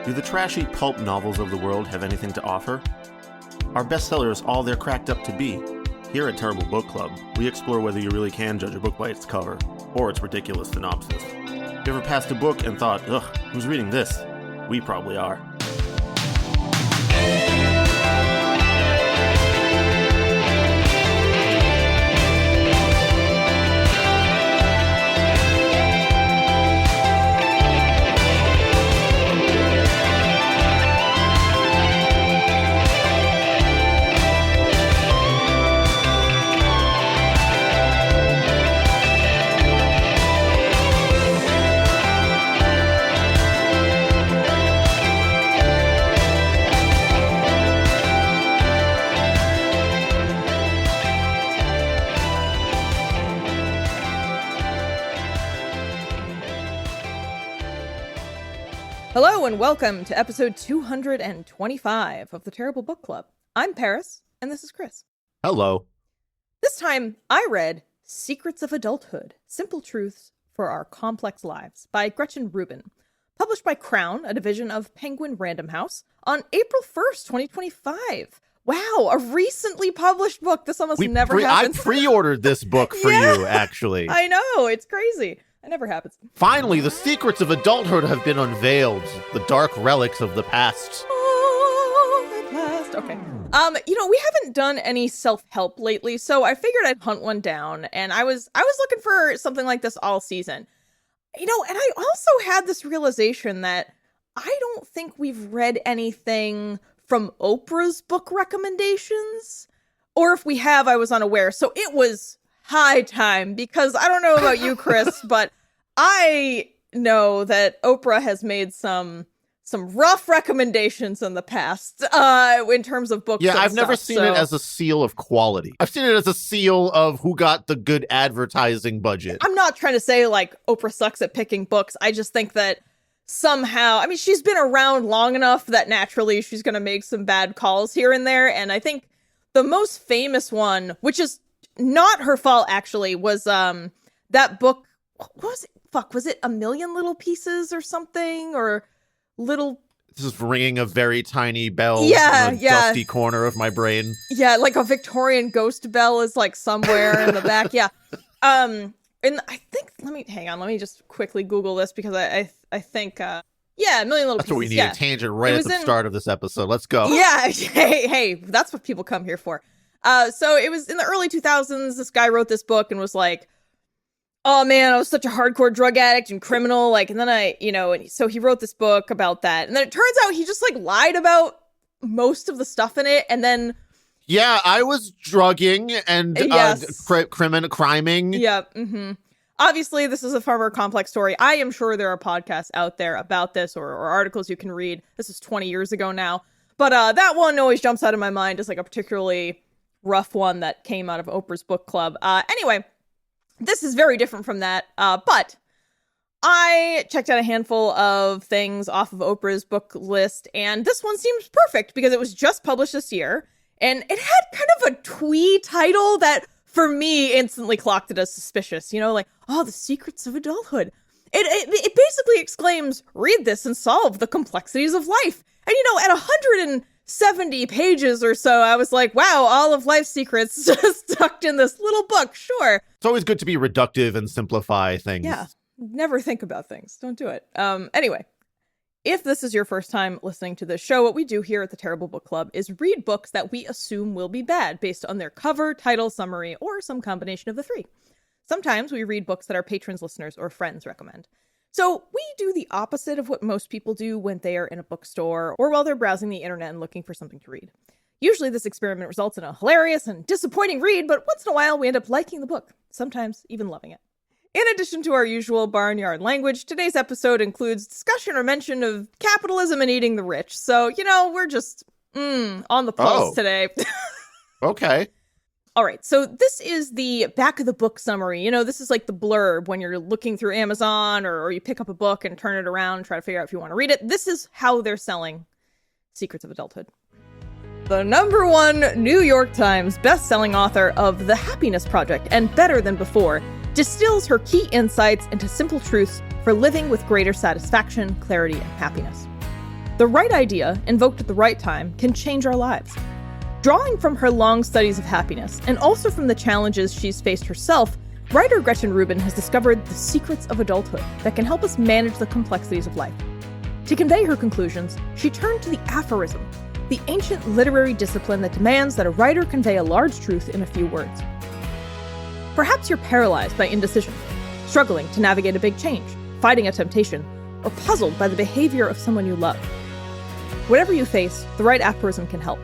Do the trashy pulp novels of the world have anything to offer? Are bestsellers all they're cracked up to be? Here at Terrible Book Club, we explore whether you really can judge a book by its cover, or its ridiculous synopsis. You ever passed a book and thought, ugh, who's reading this? We probably are. Hello and welcome to episode 225 of the Terrible Book Club. I'm Paris, and this is Chris. Hello. This time, I read Secrets of Adulthood, Simple Truths for Our Complex Lives by Gretchen Rubin, published by Crown, a division of Penguin Random House, on April 1st, 2025. Wow, a recently published book. This almost never happens. I pre-ordered this book for you, actually. I know, it's crazy. It never happens. Finally, the secrets of adulthood have been unveiled. The dark relics of the past. Oh, at last. Okay. We haven't done any self-help lately, so I figured I'd hunt one down, and I was looking for something like this all season. And I also had this realization that I don't think we've read anything from Oprah's book recommendations, or if we have, I was unaware. So it was high time, because I don't know about you, Chris, but I know that Oprah has made some rough recommendations in the past in terms of books. Yeah, I've never seen it as a seal of quality. I've seen it as a seal of who got the good advertising budget. I'm not trying to say like Oprah sucks at picking books. I just think that somehow, she's been around long enough that naturally she's going to make some bad calls here and there. And I think the most famous one, which is not her fault, actually, was that book. What was it? Was it A Million Little Pieces or something? Or little... This is ringing a very tiny bell in a dusty corner of my brain. Yeah, like a Victorian ghost bell is like somewhere in the back. Yeah. And I think, let me just quickly Google this, because I think, A Million Little Pieces. That's what we need, a tangent right at the start of this episode. Let's go. Yeah, hey, that's what people come here for. So it was in the early 2000s, this guy wrote this book and was like, oh man, I was such a hardcore drug addict and criminal. And then so he wrote this book about that. And then it turns out he just lied about most of the stuff in it. And then... Yeah, I was drugging and criming. Yeah. Mm-hmm. Obviously, this is a far more complex story. I am sure there are podcasts out there about this or articles you can read. This is 20 years ago now. But that one always jumps out of my mind as a particularly rough one that came out of Oprah's book club. Anyway, this is very different from that. But I checked out a handful of things off of Oprah's book list, and this one seems perfect because it was just published this year, and it had kind of a twee title that, for me, instantly clocked it as suspicious. The Secrets of Adulthood. It basically exclaims, read this and solve the complexities of life. And, at 170 pages or so, I was like, wow, all of life's secrets just tucked in this little book, sure. It's always good to be reductive and simplify things. Yeah, never think about things. Don't do it. Anyway, if this is your first time listening to this show, what we do here at the Terrible Book Club is read books that we assume will be bad based on their cover, title, summary, or some combination of the three. Sometimes we read books that our patrons, listeners, or friends recommend. So we do the opposite of what most people do when they are in a bookstore or while they're browsing the internet and looking for something to read. Usually this experiment results in a hilarious and disappointing read, but once in a while we end up liking the book, sometimes even loving it. In addition to our usual barnyard language, today's episode includes discussion or mention of capitalism and eating the rich. So, we're just on the pulse today. Okay. All right, so this is the back of the book summary. This is like the blurb when you're looking through Amazon or you pick up a book and turn it around and try to figure out if you want to read it. This is how they're selling Secrets of Adulthood. The #1 New York Times best-selling author of The Happiness Project and Better Than Before distills her key insights into simple truths for living with greater satisfaction, clarity, and happiness. The right idea, invoked at the right time, can change our lives. Drawing from her long studies of happiness, and also from the challenges she's faced herself, writer Gretchen Rubin has discovered the secrets of adulthood that can help us manage the complexities of life. To convey her conclusions, she turned to the aphorism, the ancient literary discipline that demands that a writer convey a large truth in a few words. Perhaps you're paralyzed by indecision, struggling to navigate a big change, fighting a temptation, or puzzled by the behavior of someone you love. Whatever you face, the right aphorism can help.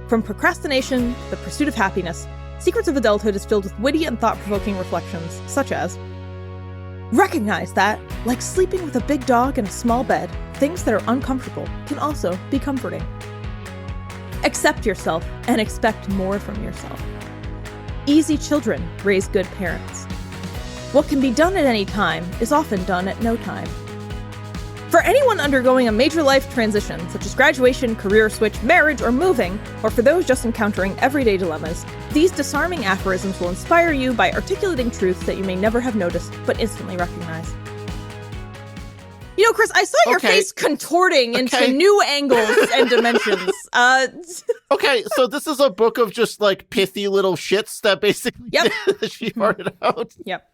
From procrastination to the pursuit of happiness, Secrets of Adulthood is filled with witty and thought-provoking reflections, such as, recognize that, like sleeping with a big dog in a small bed, things that are uncomfortable can also be comforting. Accept yourself and expect more from yourself. Easy children raise good parents. What can be done at any time is often done at no time. For anyone undergoing a major life transition, such as graduation, career switch, marriage, or moving, or for those just encountering everyday dilemmas, these disarming aphorisms will inspire you by articulating truths that you may never have noticed, but instantly recognize. You know, Chris, I saw your face contorting into new angles and dimensions. Okay, so this is a book of just, like, pithy little shits that basically she farted out. Yep.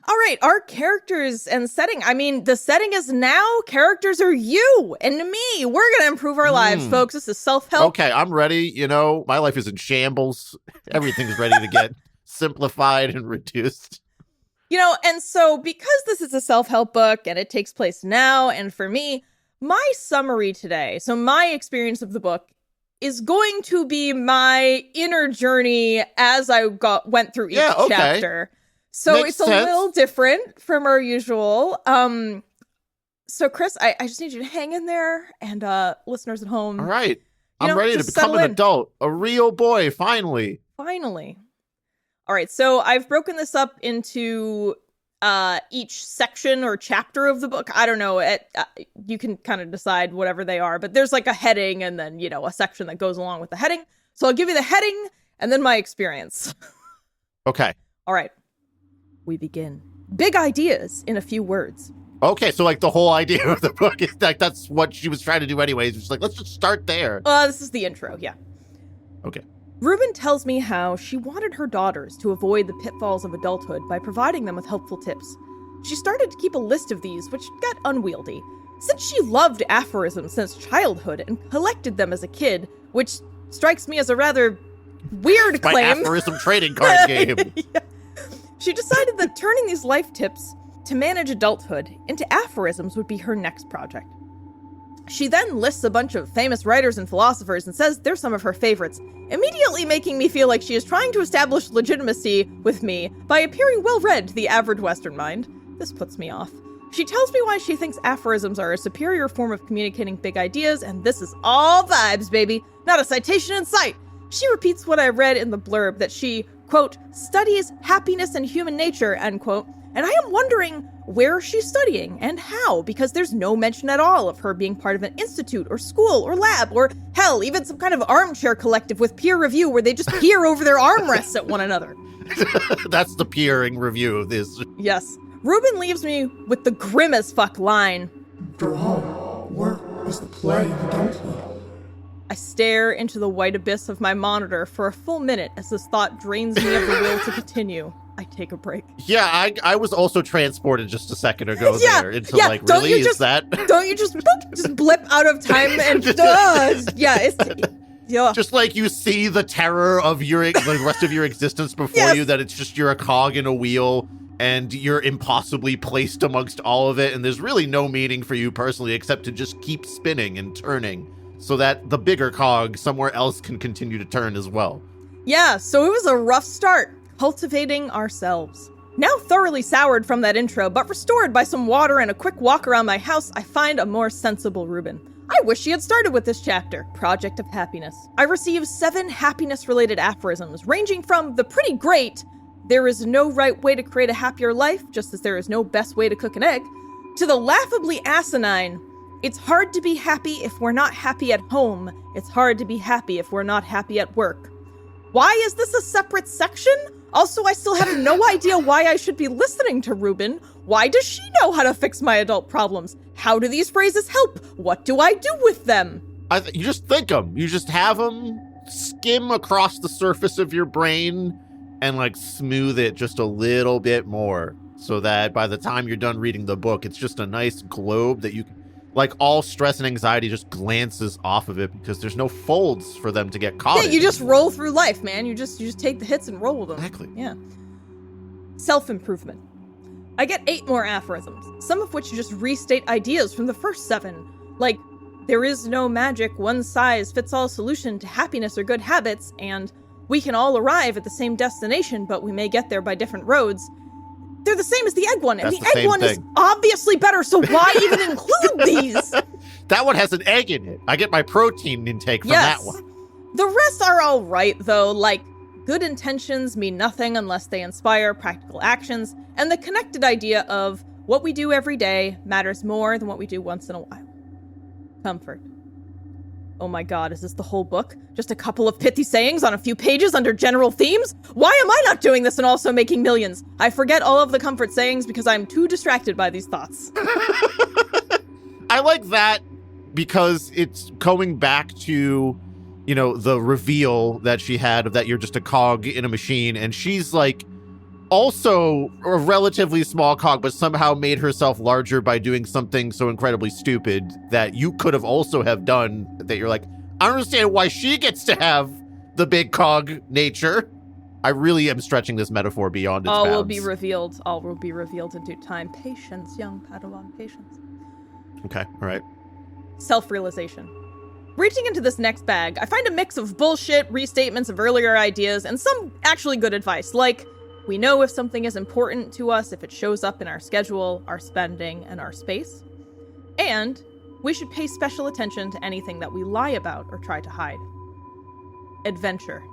All right, our characters and setting. I mean, the setting is now characters are you and me. We're going to improve our lives, folks. This is self-help. Okay, I'm ready. You know, my life is in shambles. Everything's ready to get simplified and reduced. You know, and so because this is a self-help book and it takes place now, and for me, my summary today, so my experience of the book, is going to be my inner journey as I went through each chapter. So Makes it's a sense. little different from our usual. So Chris, I just need you to hang in there, and listeners at home. All right. I'm ready to become an adult, a real boy, finally. Finally. All right, so I've broken this up into each section or chapter of the book. I don't know. You can kind of decide whatever they are, but there's like a heading and then, you know, a section that goes along with the heading. So I'll give you the heading and then my experience. Okay. All right. We begin. Big ideas in a few words. Okay, so like the whole idea of the book is like that's what she was trying to do anyways. It's like, let's just start there. This is the intro, yeah. Okay. Rubin tells me how she wanted her daughters to avoid the pitfalls of adulthood by providing them with helpful tips. She started to keep a list of these, which got unwieldy. Since she loved aphorisms since childhood and collected them as a kid, which strikes me as a rather weird claim. My aphorism trading card game. Yeah. She decided that turning these life tips to manage adulthood into aphorisms would be her next project. She then lists a bunch of famous writers and philosophers and says they're some of her favorites, immediately making me feel like she is trying to establish legitimacy with me by appearing well-read to the average Western mind. This puts me off. She tells me why she thinks aphorisms are a superior form of communicating big ideas, and this is all vibes, baby, not a citation in sight. She repeats what I read in the blurb, that she, quote, studies happiness and human nature, end quote, and I am wondering where she's studying and how, because there's no mention at all of her being part of an institute or school or lab or, hell, even some kind of armchair collective with peer review where they just peer over their armrests at one another. That's the peering review of this. Yes. Rubin leaves me with the grim as fuck line. After all, work is the play of adulthood. I stare into the white abyss of my monitor for a full minute as this thought drains me of the will to continue. I take a break. Yeah, I was also transported just a second ago there into like, really? Is that? Don't you just blip out of time and Just like you see the terror of the rest of your existence before you, that it's just you're a cog in a wheel and you're impossibly placed amongst all of it, and there's really no meaning for you personally except to just keep spinning and turning so that the bigger cog somewhere else can continue to turn as well. Yeah, so it was a rough start, cultivating ourselves. Now thoroughly soured from that intro, but restored by some water and a quick walk around my house, I find a more sensible Rubin. I wish she had started with this chapter, Project of Happiness. I receive 7 happiness-related aphorisms, ranging from the pretty great, there is no right way to create a happier life, just as there is no best way to cook an egg, to the laughably asinine, it's hard to be happy if we're not happy at home. It's hard to be happy if we're not happy at work. Why is this a separate section? Also, I still have no idea why I should be listening to Rubin. Why does she know how to fix my adult problems? How do these phrases help? What do I do with them? You just think them. You just have them skim across the surface of your brain and like smooth it just a little bit more so that by the time you're done reading the book, it's just a nice globe that you can, like, all stress and anxiety just glances off of it because there's no folds for them to get caught in. You just roll through life, man. You just take the hits and roll with them. Exactly. Yeah. Self-improvement. I get 8 more aphorisms, some of which just restate ideas from the first 7. Like, there is no magic one-size-fits-all solution to happiness or good habits, and we can all arrive at the same destination, but we may get there by different roads. They're the same as the egg one, and the egg one is obviously better, so why even include these? That one has an egg in it. I get my protein intake from that one. The rest are all right, though, like, good intentions mean nothing unless they inspire practical actions, and the connected idea of what we do every day matters more than what we do once in a while. Comfort. Oh my god, is this the whole book? Just a couple of pithy sayings on a few pages under general themes? Why am I not doing this and also making millions? I forget all of the comfort sayings because I'm too distracted by these thoughts. I like that because it's going back to, you know, the reveal that she had of that you're just a cog in a machine, and she's like also a relatively small cog, but somehow made herself larger by doing something so incredibly stupid that you could have also have done, that you're like, I don't understand why she gets to have the big cog nature. I really am stretching this metaphor beyond its bounds. All will be revealed. All will be revealed in due time. Patience, young Padawan, patience. Okay, all right. Self-realization. Reaching into this next bag, I find a mix of bullshit, restatements of earlier ideas, and some actually good advice, like, we know if something is important to us if it shows up in our schedule, our spending, and our space. And we should pay special attention to anything that we lie about or try to hide. Adventure.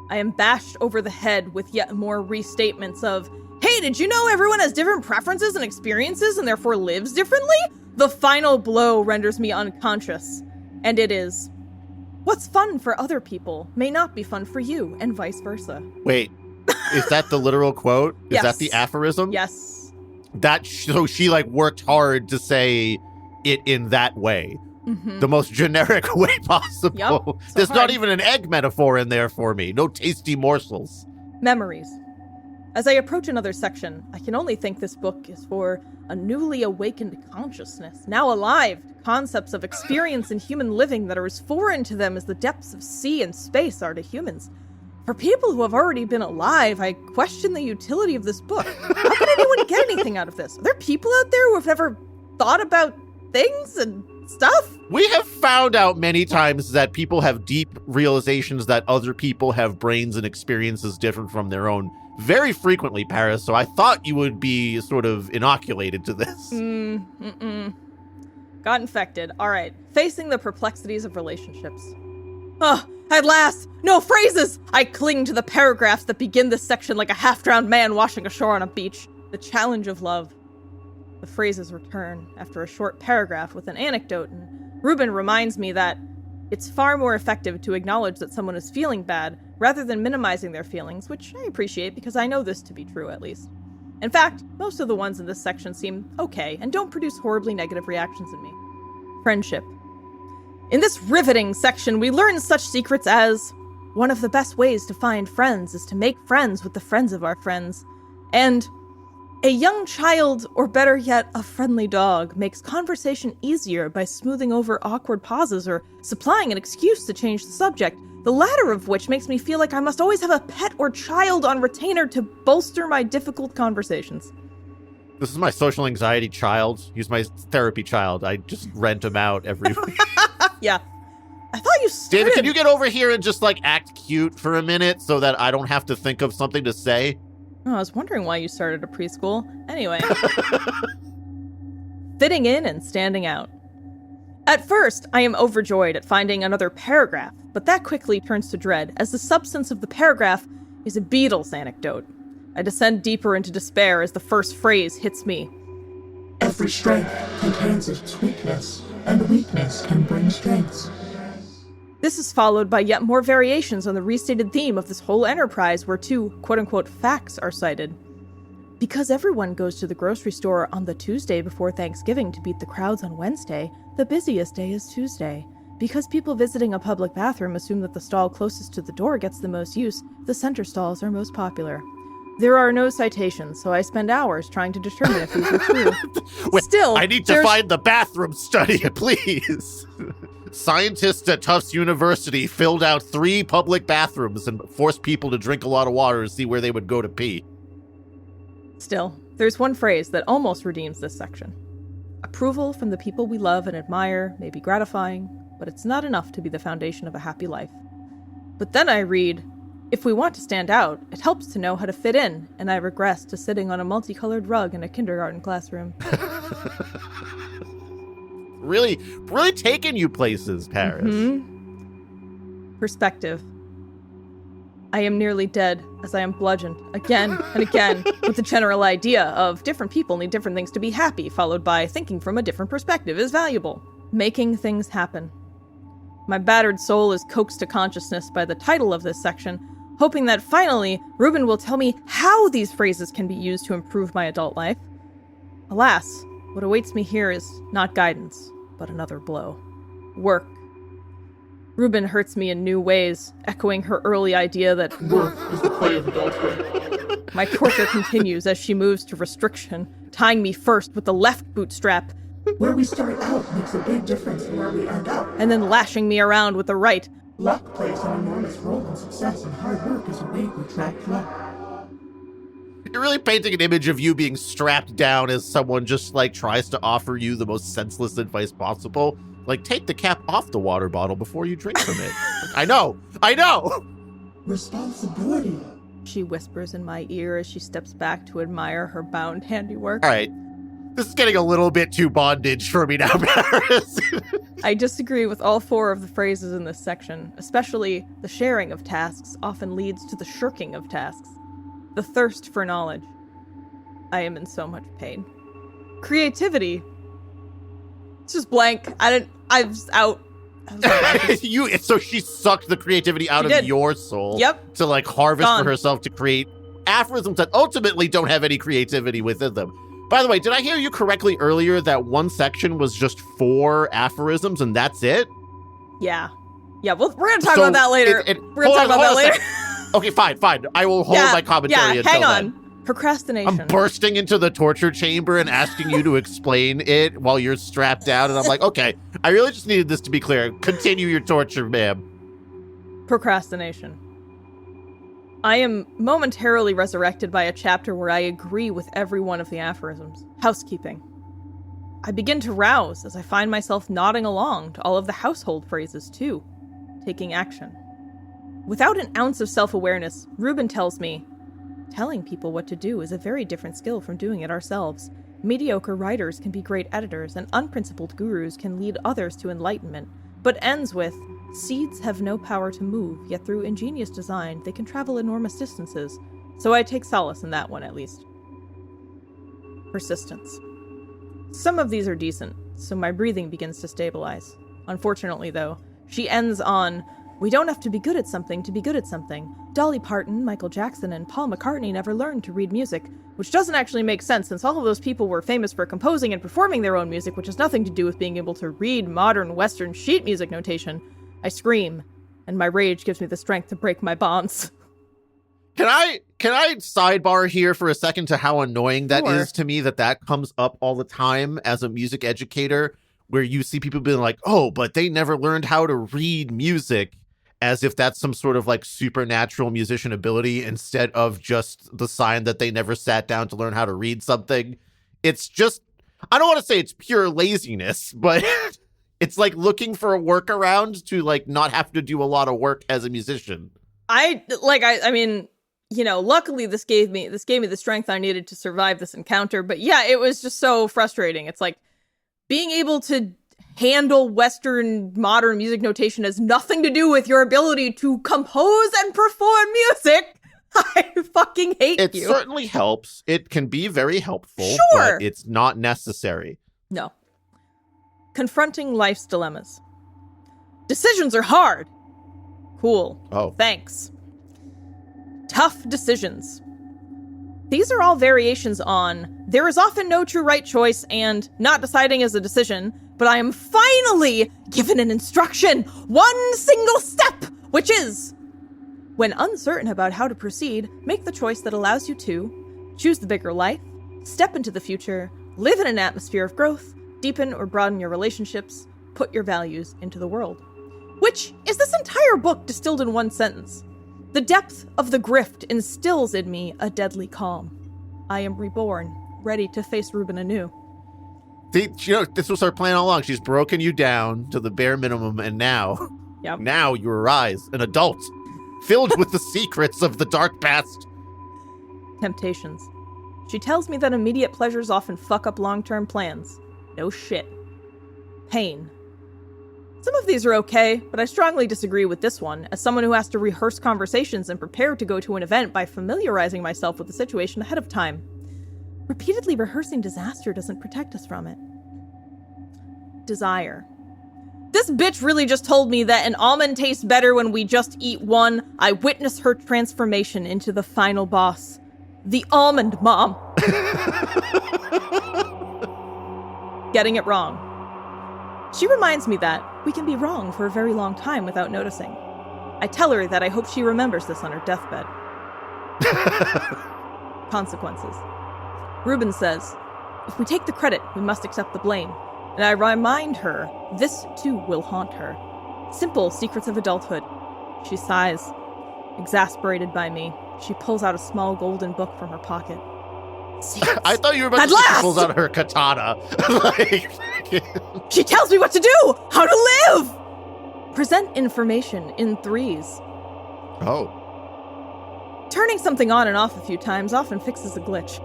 I am bashed over the head with yet more restatements of, hey, did you know everyone has different preferences and experiences and therefore lives differently? The final blow renders me unconscious. And it is, what's fun for other people may not be fun for you, and vice versa. Wait. Is that the literal quote? Is Yes. that the aphorism? Yes. So she like worked hard to say it in that way. Mm-hmm. The most generic way possible. Yep, so There's hard. not even an egg metaphor in there for me. No tasty morsels. Memories. As I approach another section, I can only think this book is for a newly awakened consciousness, now alive to concepts of experience in human living that are as foreign to them as the depths of sea and space are to humans. For people who have already been alive, I question the utility of this book. How can anyone get anything out of this? Are there people out there who have never thought about things and stuff? We have found out many times that people have deep realizations that other people have brains and experiences different from their own very frequently, Paris, so I thought you would be sort of inoculated to this. Got infected. All right. Facing the perplexities of relationships. Oh, at last! No phrases! I cling to the paragraphs that begin this section like a half-drowned man washing ashore on a beach. The challenge of love. The phrases return after a short paragraph with an anecdote, and Rubin reminds me that it's far more effective to acknowledge that someone is feeling bad rather than minimizing their feelings, which I appreciate because I know this to be true, at least. In fact, most of the ones in this section seem okay and don't produce horribly negative reactions in me. Friendship. In this riveting section, we learn such secrets as, one of the best ways to find friends is to make friends with the friends of our friends, and a young child, or better yet, a friendly dog, makes conversation easier by smoothing over awkward pauses or supplying an excuse to change the subject, the latter of which makes me feel like I must always have a pet or child on retainer to bolster my difficult conversations. This is my social anxiety child. He's my therapy child. I just rent him out every week. Yeah. I thought you started... David, can you get over here and just, like, act cute for a minute so that I don't have to think of something to say? Oh, I was wondering why you started a preschool. Anyway. Fitting in and standing out. At first, I am overjoyed at finding another paragraph, but that quickly turns to dread, as the substance of the paragraph is a Beatles anecdote. I descend deeper into despair as the first phrase hits me. Every strength contains its weakness, and weakness can bring strengths. This is followed by yet more variations on the restated theme of this whole enterprise where two, quote-unquote, facts are cited. Because everyone goes to the grocery store on the Tuesday before Thanksgiving to beat the crowds on Wednesday, the busiest day is Tuesday. Because people visiting a public bathroom assume that the stall closest to the door gets the most use, the center stalls are most popular. There are no citations, so I spend hours trying to determine if these are true. Wait, Still, I need to find the bathroom study, please. Scientists at Tufts University filled out 3 public bathrooms and forced people to drink a lot of water to see where they would go to pee. Still, there's one phrase that almost redeems this section. Approval from the people we love and admire may be gratifying, but it's not enough to be the foundation of a happy life. But then I read, if we want to stand out, it helps to know how to fit in, and I regress to sitting on a multicolored rug in a kindergarten classroom. Really taking you places, Paris. Mm-hmm. Perspective. I am nearly dead as I am bludgeoned again and again with the general idea of different people need different things to be happy, followed by thinking from a different perspective is valuable. Making things happen. My battered soul is coaxed to consciousness by the title of this section, hoping that finally Rubin will tell me how these phrases can be used to improve my adult life. Alas, what awaits me here is not guidance, but another blow. Work. Rubin hurts me in new ways, echoing her early idea that Work is the play of adulthood. my torture continues as she moves to restriction, tying me first with the left bootstrap, Where we start out makes a big difference in where we end up. and then lashing me around with the right. Luck plays an enormous role in success, and hard work is a way we attract luck. You're really painting an image of you being strapped down as someone just, like, tries to offer you the most senseless advice possible. Like, take the cap off the water bottle before you drink from it. I know! Responsibility. She whispers in my ear as she steps back to admire her bound handiwork. All right. This is getting a little bit too bondage for me now, Paris. I disagree with all 4 of the phrases in this section, especially the sharing of tasks often leads to the shirking of tasks. The thirst for knowledge. I am in so much pain. Creativity. It's just blank. I was out. So she sucked the creativity out She of did. your soul. Yep. To, like, harvest Gone. for herself to create aphorisms that ultimately don't have any creativity within them. By the way, did I hear you correctly earlier that one section was just 4 aphorisms and that's it? Yeah. Yeah, well, we're going to talk about that later. We're going to talk about that later. Okay, fine. I will hold my commentary until hang on. then. Procrastination. I'm bursting into the torture chamber and asking you to explain it while you're strapped down, and I'm like, okay, I really just needed this to be clear. Continue your torture, ma'am. Procrastination. I am momentarily resurrected by a chapter where I agree with every one of the aphorisms. Housekeeping. I begin to rouse as I find myself nodding along to all of the household phrases, too. Taking action. Without an ounce of self-awareness, Rubin tells me, telling people what to do is a very different skill from doing it ourselves. Mediocre writers can be great editors, and unprincipled gurus can lead others to enlightenment, but ends with, seeds have no power to move, yet through ingenious design they can travel enormous distances. So I take solace in that one, at least. Persistence. Some of these are decent, so my breathing begins to stabilize. Unfortunately, though, she ends on, we don't have to be good at something to be good at something. Dolly Parton, Michael Jackson, and Paul McCartney never learned to read music, which doesn't actually make sense since all of those people were famous for composing and performing their own music, which has nothing to do with being able to read modern Western sheet music notation. I scream, and my rage gives me the strength to break my bonds. Can I sidebar here for a second to how annoying that Sure. is to me that comes up all the time as a music educator, where you see people being like, oh, but they never learned how to read music, as if that's some sort of like supernatural musician ability instead of just the sign that they never sat down to learn how to read something. It's just, I don't want to say it's pure laziness, but it's like looking for a workaround to like not have to do a lot of work as a musician. I mean, you know, luckily this gave me the strength I needed to survive this encounter, but yeah, it was just so frustrating. It's like being able to handle Western modern music notation has nothing to do with your ability to compose and perform music. I fucking hate It you. certainly helps. It can be very helpful, Sure. but it's not necessary. No. Confronting life's dilemmas. Decisions are hard. Cool. Oh. Thanks. Tough decisions. These are all variations on there is often no true right choice and not deciding is a decision, but I am finally given an instruction, one single step, which is, when uncertain about how to proceed, make the choice that allows you to choose the bigger life, step into the future, live in an atmosphere of growth, deepen or broaden your relationships, put your values into the world. Which is this entire book distilled in one sentence. The depth of the grift instills in me a deadly calm. I am reborn, ready to face Rubin anew. See, this was her plan all along. She's broken you down to the bare minimum, and now, Yep. now you arise, an adult, filled with the secrets of the dark past. Temptations. She tells me that immediate pleasures often fuck up long-term plans. No shit. Pain. Some of these are okay, but I strongly disagree with this one, as someone who has to rehearse conversations and prepare to go to an event by familiarizing myself with the situation ahead of time. Repeatedly rehearsing disaster doesn't protect us from it. Desire. This bitch really just told me that an almond tastes better when we just eat one. I witness her transformation into the final boss. The almond mom. Getting it wrong. She reminds me that we can be wrong for a very long time without noticing. I tell her that I hope she remembers this on her deathbed. Consequences. Rubin says, if we take the credit, we must accept the blame. And I remind her, this too will haunt her. Simple secrets of adulthood. She sighs. Exasperated by me, she pulls out a small golden book from her pocket. Secrets. I thought you were about to say she pulls out her katana. She tells me what to do! How to live! Present information in threes. Oh. Turning something on and off a few times often fixes a glitch.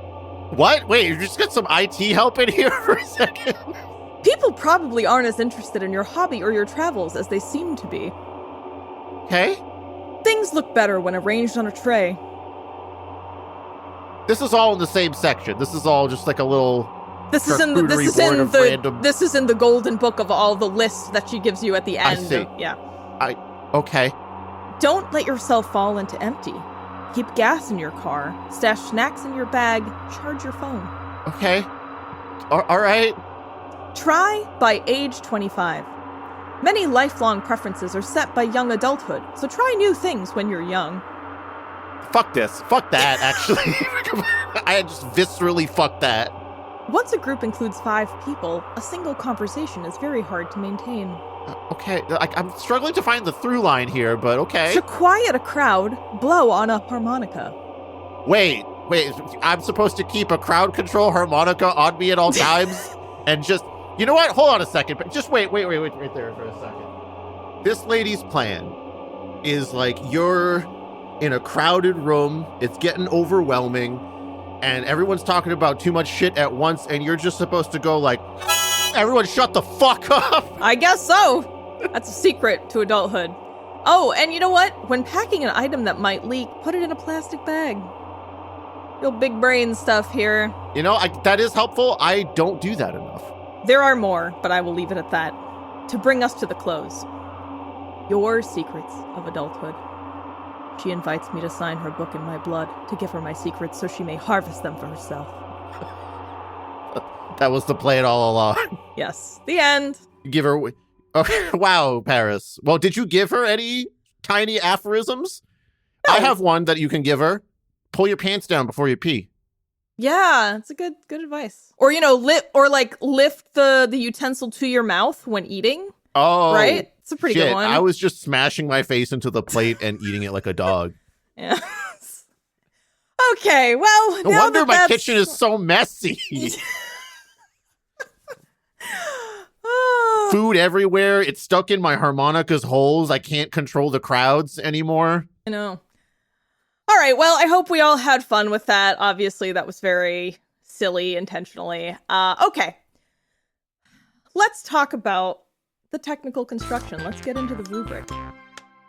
What? Wait, you just got some IT help in here for a second? People probably aren't as interested in your hobby or your travels as they seem to be. Okay. Things look better when arranged on a tray. This is all in the same section. This is all just like a little This is in the golden book of all the lists that she gives you at the end. I see. Yeah. Okay. Don't let yourself fall into empty. Keep gas in your car, stash snacks in your bag, charge your phone. Okay. All right. Try by age 25. Many lifelong preferences are set by young adulthood, so try new things when you're young. Fuck this. Fuck that, actually. I just viscerally fuck that. Once a group includes 5 people, a single conversation is very hard to maintain. Okay, I'm struggling to find the through line here, but okay. To quiet a crowd, blow on a harmonica. Wait, I'm supposed to keep a crowd control harmonica on me at all times? And just, you know what? Hold on a second. Just wait right there for a second. This lady's plan is like you're in a crowded room, it's getting overwhelming, and everyone's talking about too much shit at once, and you're just supposed to go like, everyone shut the fuck up. I guess so. That's a secret to adulthood. Oh, and you know what? When packing an item that might leak, put it in a plastic bag. Real big brain stuff here. You know, that is helpful. I don't do that enough. There are more, but I will leave it at that. To bring us to the close. Your Secrets of Adulthood. She invites me to sign her book in my blood, to give her my secrets so she may harvest them for herself. That was the plan all along. Yes. The end. Give her... Okay, wow, Paris. Well, did you give her any tiny aphorisms? No. I have one that you can give her. Pull your pants down before you pee. Yeah, it's a good advice. Or, lift the utensil to your mouth when eating. Oh, right? It's a pretty shit. good one. I was just smashing my face into the plate and eating it like a dog. Yeah. Okay, well, No wonder my kitchen is so messy. Food everywhere. It's stuck in my harmonica's holes. I can't control the crowds anymore. I know. All right, well, I hope we all had fun with that. Obviously, that was very silly intentionally. Okay. Let's talk about the technical construction. Let's get into the rubric.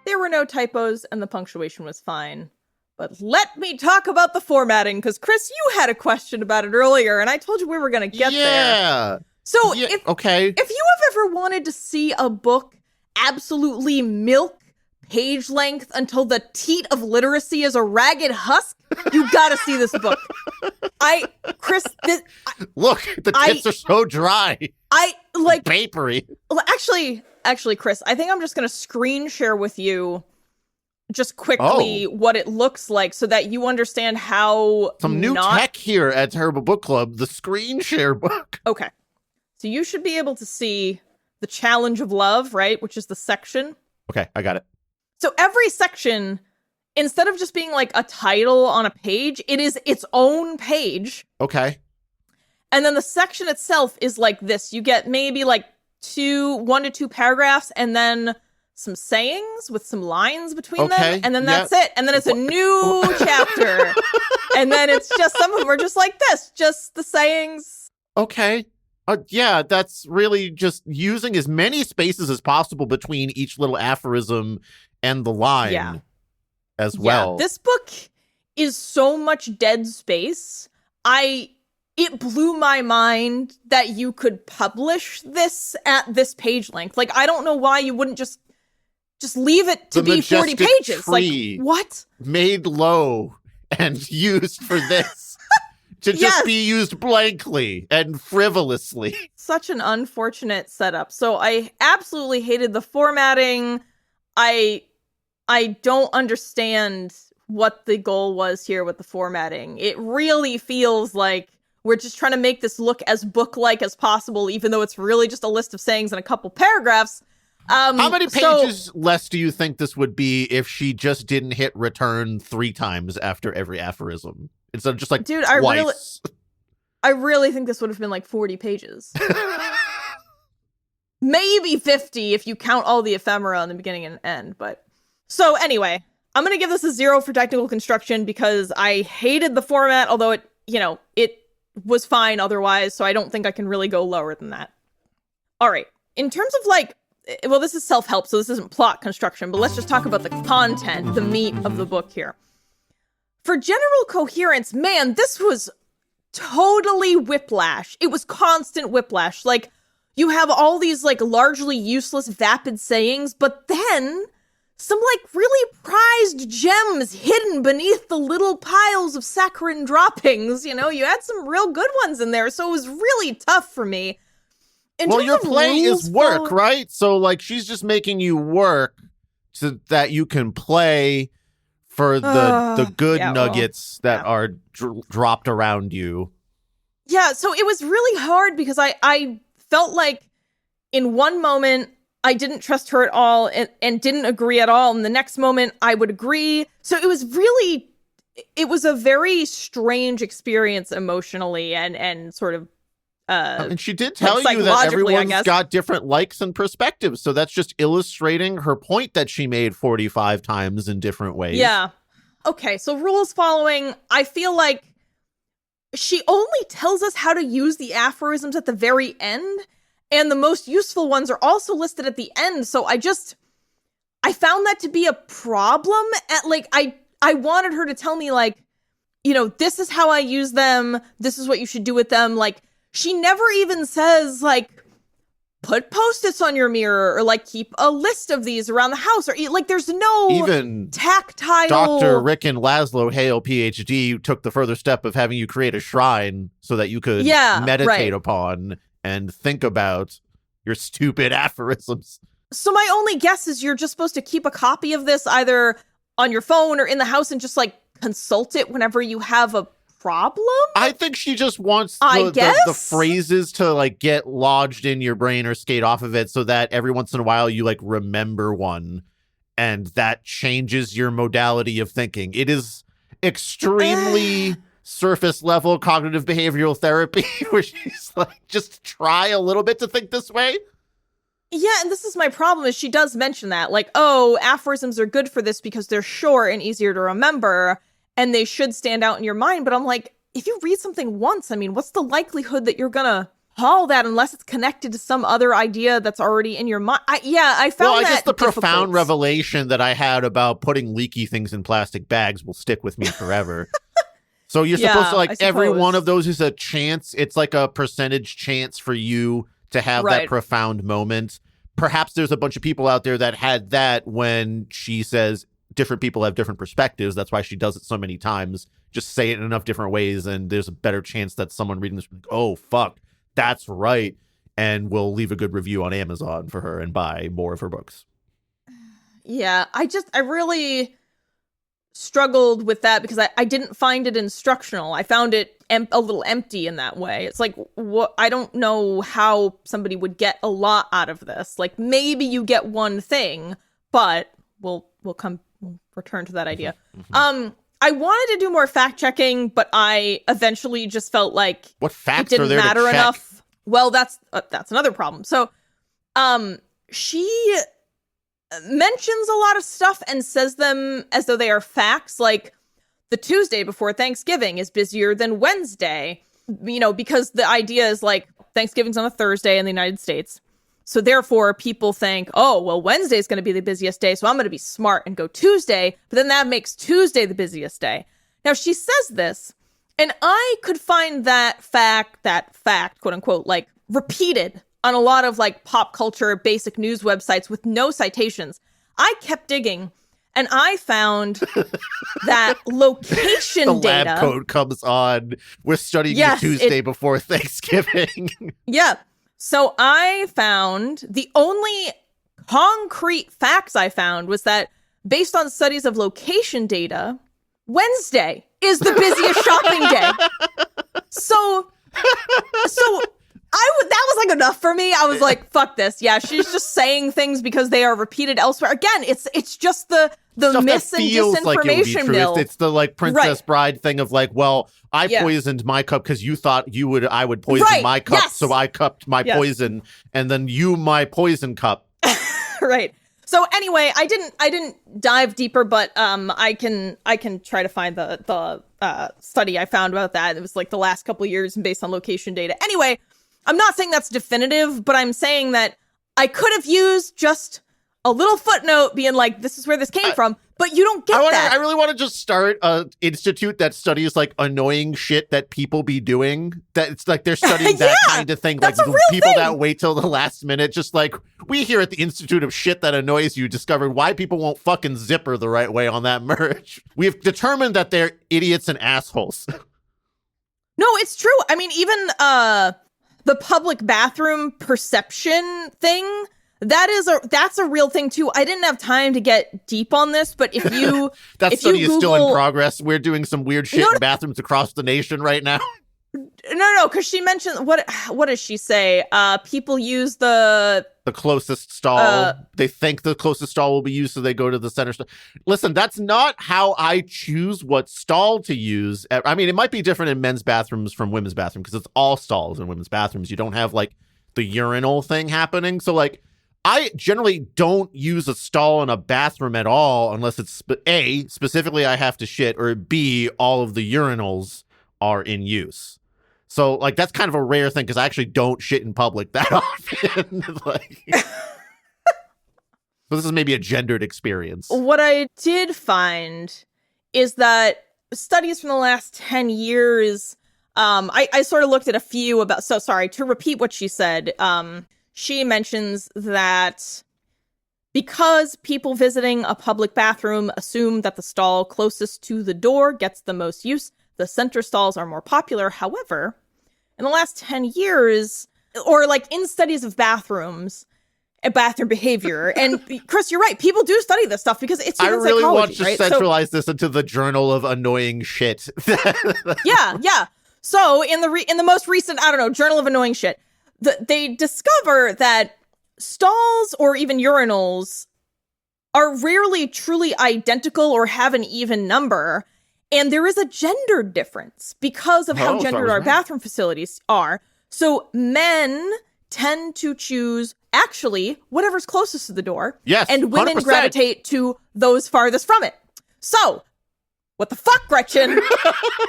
There were no typos and the punctuation was fine. But let me talk about the formatting, because Chris, you had a question about it earlier, and I told you we were going to get there. Yeah. So yeah, if okay. you have ever wanted to see a book absolutely milk page length until the teat of literacy is a ragged husk, you gotta see this book. Look, the tips are so dry. Papery. Well, actually, Chris, I think I'm just gonna screen share with you just quickly what it looks like so that you understand how some new tech here at Terrible Book Club, the screen share book. Okay. So you should be able to see the challenge of love, right? Which is the section. Okay, I got it. So every section, instead of just being like a title on a page, it is its own page. Okay. And then the section itself is like this. You get maybe like 1 to 2 paragraphs and then some sayings with some lines between them. And then that's it. And then it's a new chapter. And then it's just, some of them are just like this, just the sayings. Okay. Yeah, that's really just using as many spaces as possible between each little aphorism and the line as well. Yeah, this book is so much dead space. It blew my mind that you could publish this at this page length. Like, I don't know why you wouldn't just leave it to be 40 pages. Like, what? Made low and used for this. To just be used blankly and frivolously. Such an unfortunate setup. So I absolutely hated the formatting. I don't understand what the goal was here with the formatting. It really feels like we're just trying to make this look as book-like as possible, even though it's really just a list of sayings and a couple paragraphs. How many pages less do you think this would be if she just didn't hit return 3 times after every aphorism? Instead of just like twice. I really think this would have been like 40 pages. Maybe 50 if you count all the ephemera in the beginning and end. But so anyway, I'm going to give this a 0 for technical construction because I hated the format, although it was fine otherwise. So I don't think I can really go lower than that. All right. In terms of this is self-help, so this isn't plot construction, but let's just talk about the content, the meat of the book here. For general coherence, man, this was totally whiplash. It was constant whiplash. Like, you have all these, like, largely useless, vapid sayings, but then some, like, really prized gems hidden beneath the little piles of saccharine droppings. You had some real good ones in there, so it was really tough for me. Your play is work, right? So, like, she's just making you work so that you can play for the good nuggets that are dropped around you. Yeah, so it was really hard because I felt like in one moment I didn't trust her at all and didn't agree at all. And the next moment I would agree. So it was a very strange experience emotionally and sort of and she did tell you that everyone's got different likes and perspectives. So that's just illustrating her point that she made 45 times in different ways. Yeah. Okay, so rules following. I feel like she only tells us how to use the aphorisms at the very end. And the most useful ones are also listed at the end. So I found that to be a problem. I wanted her to tell me, like, this is how I use them. This is what you should do with them. Like, she never even says, like, put Post-its on your mirror or, like, keep a list of these around the house. Or, like, there's no even tactile... Dr. Ricken Hale, PhD, took the further step of having you create a shrine so that you could meditate upon and think about your stupid aphorisms. So my only guess is you're just supposed to keep a copy of this either on your phone or in the house and just, like, consult it whenever you have a problem? I think she just wants the phrases to, like, get lodged in your brain or skate off of it so that every once in a while you, like, remember one and that changes your modality of thinking. It is extremely surface level cognitive behavioral therapy where she's like, just try a little bit to think this way. Yeah, and this is my problem is she does mention that, like, oh, aphorisms are good for this because they're short and easier to remember. And they should stand out in your mind. But I'm like, if you read something once, I mean, what's the likelihood that you're going to haul that unless it's connected to some other idea that's already in your mind? I found that I guess the difficult. Profound revelation that I had about putting leaky things in plastic bags will stick with me forever. So you're supposed to, like, every one of those is a chance. It's like a percentage chance for you to have that profound moment. perhaps there's a bunch of people out there that had that when she says different people have different perspectives. That's why she does it so many times. Just say it in enough different ways, and there's a better chance that someone reading this will be like, oh, fuck, that's right. And will leave a good review on Amazon for her and buy more of her books. Yeah, I really struggled with that because I didn't find it instructional. I found it a little empty in that way. It's like, what? I don't know how somebody would get a lot out of this. Like, maybe you get one thing, but we'll return to that idea. Mm-hmm. I wanted to do more fact checking, but I eventually just felt like what facts it didn't are there matter to check? enough. Well, that's another problem. So, she mentions a lot of stuff and says them as though they are facts, like the Tuesday before Thanksgiving is busier than Wednesday, because the idea is like Thanksgiving's on a Thursday in the United States. So therefore people think, oh, well, Wednesday is going to be the busiest day, so I'm going to be smart and go Tuesday, but then that makes Tuesday the busiest day. Now she says this, and I could find that fact, quote unquote, like repeated on a lot of like pop culture basic news websites with no citations. I kept digging, and I found that location the data. Lab coat comes on. We're studying the Tuesday before Thanksgiving. Yeah. So I found the only concrete facts I found was that based on studies of location data, Wednesday is the busiest shopping day. So that was like enough for me. I was like, fuck this. Yeah, she's just saying things because they are repeated elsewhere. Again, it's just the myths and disinformation mill. It's the like Princess Bride thing of like, well, I poisoned my cup because you thought I would poison my cup, so I cupped my poison, and then you my poison cup. Right. So anyway, I didn't dive deeper, but I can try to find the study I found about that. It was like the last couple of years and based on location data. Anyway, I'm not saying that's definitive, but I'm saying that I could have used just a little footnote being like, this is where this came from, but you don't get that. I really want to just start an institute that studies like annoying shit that people be doing. That it's like they're studying that kind of thing. Like the people that wait till the last minute, just like we here at the Institute of Shit That Annoys You discovered why people won't fucking zipper the right way on that merch. We've determined that they're idiots and assholes. No, it's true. I mean, even the public bathroom perception thing, that's a real thing too. I didn't have time to get deep on this, but if you that study is still in progress. We're doing some weird shit in bathrooms across the nation right now. No, because she mentioned what does she say? People use the closest stall. They think the closest stall will be used, so they go to the center stall. Listen, that's not how I choose what stall to use. I mean, it might be different in men's bathrooms from women's bathrooms because it's all stalls in women's bathrooms. You don't have like the urinal thing happening. So like, I generally don't use a stall in a bathroom at all unless it's A, specifically I have to shit, or B, all of the urinals are in use. So, like, that's kind of a rare thing because I actually don't shit in public that often. So this is maybe a gendered experience. What I did find is that studies from the last 10 years, I sort of looked at a few about, so sorry, to repeat what she said, she mentions that because people visiting a public bathroom assume that the stall closest to the door gets the most use, the center stalls are more popular. However, in the last 10 years, or like in studies of bathrooms and bathroom behavior, and Chris, you're right, people do study this stuff because it's human psychology. I really want to centralize this into the Journal of Annoying Shit. Yeah. So in the most recent, Journal of Annoying Shit, they discover that stalls or even urinals are rarely truly identical or have an even number. And there is a gender difference because of how gendered our bathroom facilities are. So men tend to choose actually whatever's closest to the door. Yes, and women 100%. gravitate to those farthest from it. So, what the fuck, Gretchen?